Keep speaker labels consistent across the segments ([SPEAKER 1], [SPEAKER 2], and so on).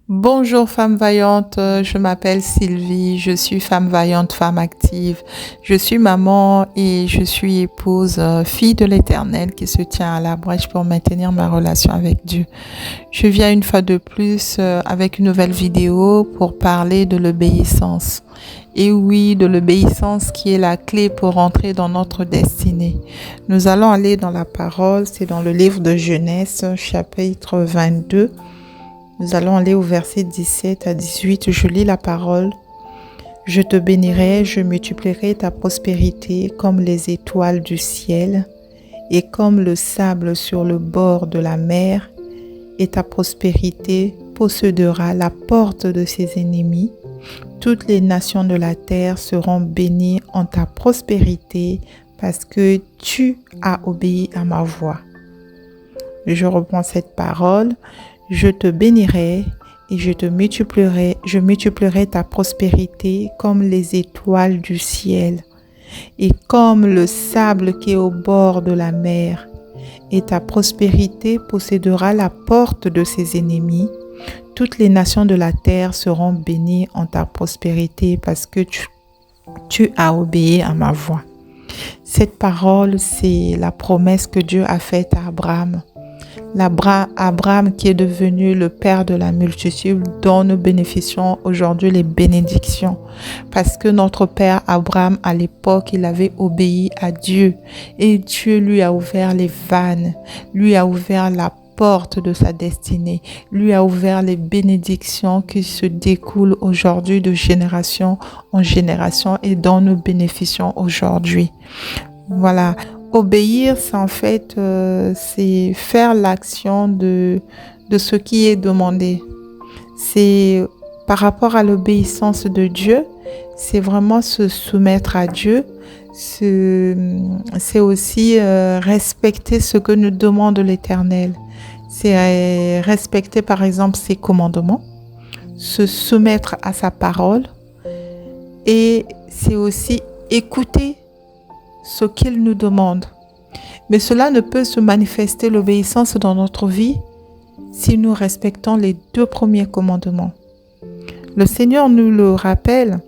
[SPEAKER 1] Bonjour femme vaillante, je m'appelle Sylvie, je suis femme vaillante, femme active. Je suis maman et je suis épouse, fille de l'Éternel qui se tient à la brèche pour maintenir ma relation avec Dieu. Je viens une fois de plus avec une nouvelle vidéo pour parler de l'obéissance. Et oui, de l'obéissance qui est la clé pour entrer dans notre destinée. Nous allons aller dans la parole, c'est dans le livre de Genèse, chapitre 22. Nous allons aller au verset 17 à 18. Je lis la parole. Je te bénirai, je multiplierai ta prospérité comme les étoiles du ciel et comme le sable sur le bord de la mer, et ta prospérité possédera la porte de ses ennemis. Toutes les nations de la terre seront bénies en ta prospérité parce que tu as obéi à ma voix. Je reprends cette parole. Je te bénirai et je multiplierai ta prospérité comme les étoiles du ciel et comme le sable qui est au bord de la mer. Et ta prospérité possédera la porte de ses ennemis. Toutes les nations de la terre seront bénies en ta prospérité parce que tu as obéi à ma voix. Cette parole, c'est la promesse que Dieu a faite à Abraham. Abraham qui est devenu le père de la multitude dont nous bénéficions aujourd'hui les bénédictions. Parce que notre père Abraham, à l'époque, il avait obéi à Dieu. Et Dieu lui a ouvert les vannes, lui a ouvert la porte de sa destinée, lui a ouvert les bénédictions qui se découlent aujourd'hui de génération en génération et dont nous bénéficions aujourd'hui. Voilà. Obéir, c'est en fait, c'est faire l'action de ce qui est demandé. C'est par rapport à l'obéissance de Dieu, c'est vraiment se soumettre à Dieu. C'est aussi respecter ce que nous demande l'Éternel. C'est respecter par exemple ses commandements, se soumettre à sa parole et c'est aussi écouter ce qu'il nous demande. Mais cela ne peut se manifester l'obéissance dans notre vie si nous respectons les 2 premiers commandements. Le Seigneur nous le rappelle.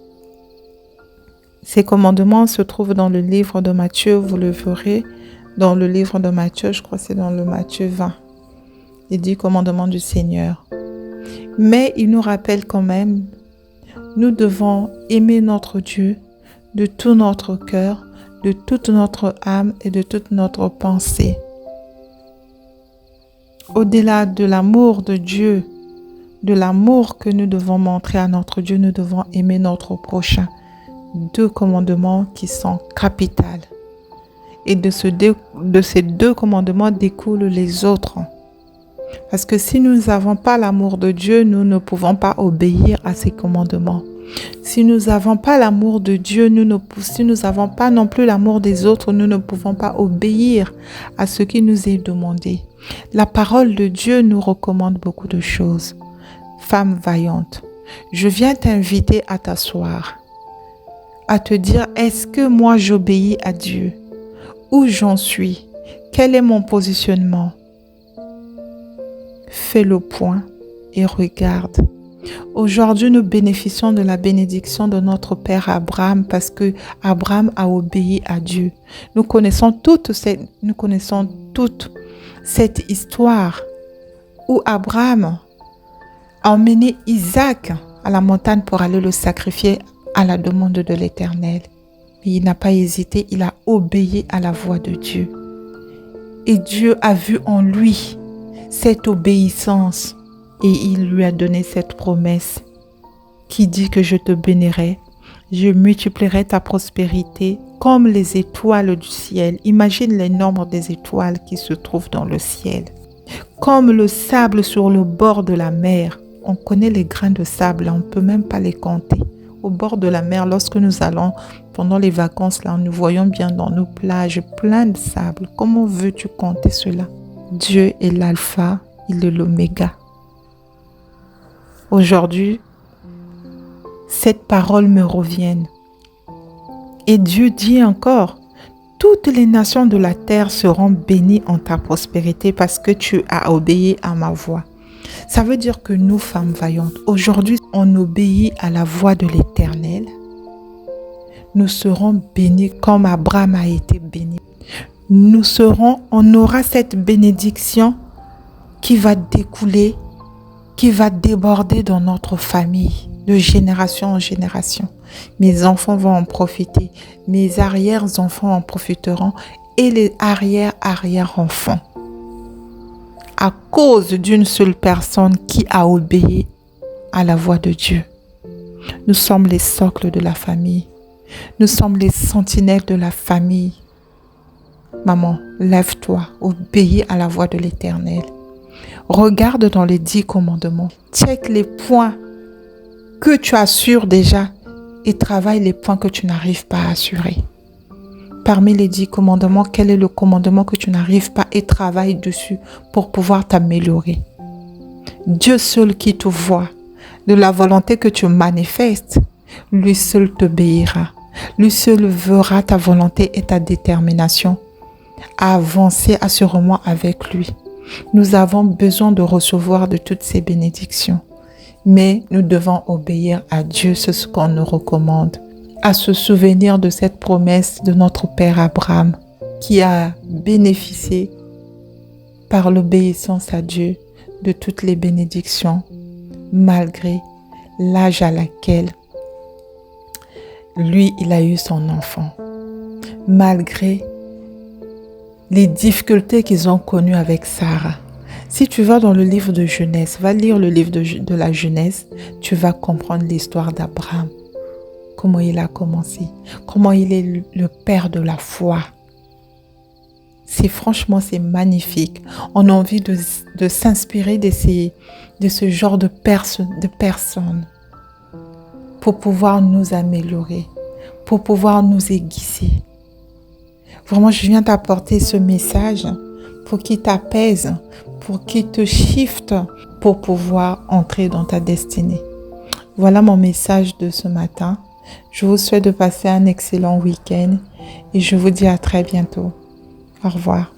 [SPEAKER 1] Ces commandements se trouvent dans le livre de Matthieu, vous le verrez dans le livre de Matthieu, je crois que c'est dans le Matthieu 20, les 10 commandements du Seigneur. Mais il nous rappelle quand même, nous devons aimer notre Dieu de tout notre cœur, de toute notre âme et de toute notre pensée. Au-delà de l'amour de Dieu, de l'amour que nous devons montrer à notre Dieu, nous devons aimer notre prochain. 2 commandements qui sont capitaux. Et de ces 2 commandements découlent les autres. Parce que si nous n'avons pas l'amour de Dieu, nous ne pouvons pas obéir à ses commandements. Si nous n'avons pas l'amour de Dieu, si nous n'avons pas non plus l'amour des autres, nous ne pouvons pas obéir à ce qui nous est demandé. La parole de Dieu nous recommande beaucoup de choses. Femme vaillante, je viens t'inviter à t'asseoir, à te dire, est-ce que moi j'obéis à Dieu? Où j'en suis? Quel est mon positionnement? Fais le point et regarde. Aujourd'hui, nous bénéficions de la bénédiction de notre père Abraham parce que Abraham a obéi à Dieu. Nous connaissons toute cette histoire où Abraham a emmené Isaac à la montagne pour aller le sacrifier à la demande de l'Éternel. Mais il n'a pas hésité, il a obéi à la voix de Dieu. Et Dieu a vu en lui cette obéissance. Et il lui a donné cette promesse qui dit que je te bénirai, je multiplierai ta prospérité comme les étoiles du ciel. Imagine le nombre des étoiles qui se trouvent dans le ciel. Comme le sable sur le bord de la mer. On connaît les grains de sable, on ne peut même pas les compter. Au bord de la mer, lorsque nous allons pendant les vacances, là, nous voyons bien dans nos plages plein de sable. Comment veux-tu compter cela? Dieu est l'alpha, il est l'oméga. Aujourd'hui, cette parole me revient. Et Dieu dit encore, toutes les nations de la terre seront bénies en ta prospérité parce que tu as obéi à ma voix. Ça veut dire que nous, femmes vaillantes, aujourd'hui, on obéit à la voix de l'Éternel. Nous serons bénis comme Abraham a été béni. On aura cette bénédiction qui va découler, qui va déborder dans notre famille, de génération en génération. Mes enfants vont en profiter, mes arrière-enfants en profiteront et les arrière-arrière-enfants. À cause d'une seule personne qui a obéi à la voix de Dieu. Nous sommes les socles de la famille. Nous sommes les sentinelles de la famille. Maman, lève-toi, obéis à la voix de l'Éternel. Regarde dans les 10 commandements. Check les points que tu assures déjà et travaille les points que tu n'arrives pas à assurer. Parmi les 10 commandements, quel est le commandement que tu n'arrives pas et travaille dessus pour pouvoir t'améliorer? Dieu seul qui te voit, de la volonté que tu manifestes, lui seul t'obéira. Lui seul verra ta volonté et ta détermination à avancer assurément avec lui. Nous avons besoin de recevoir de toutes ces bénédictions, mais nous devons obéir à Dieu, c'est ce qu'on nous recommande. À se souvenir de cette promesse de notre Père Abraham qui a bénéficié par l'obéissance à Dieu de toutes les bénédictions malgré l'âge à laquelle lui, il a eu son enfant. Malgré les difficultés qu'ils ont connues avec Sarah. Si tu vas dans le livre de Genèse, va lire le livre de la Genèse, tu vas comprendre l'histoire d'Abraham. Comment il a commencé, comment il est le père de la foi. Franchement, c'est magnifique. On a envie de s'inspirer de ce genre de personnes pour pouvoir nous améliorer, pour pouvoir nous aiguiser. Vraiment, je viens t'apporter ce message pour qu'il t'apaise, pour qu'il te shift, pour pouvoir entrer dans ta destinée. Voilà mon message de ce matin. Je vous souhaite de passer un excellent week-end et je vous dis à très bientôt. Au revoir.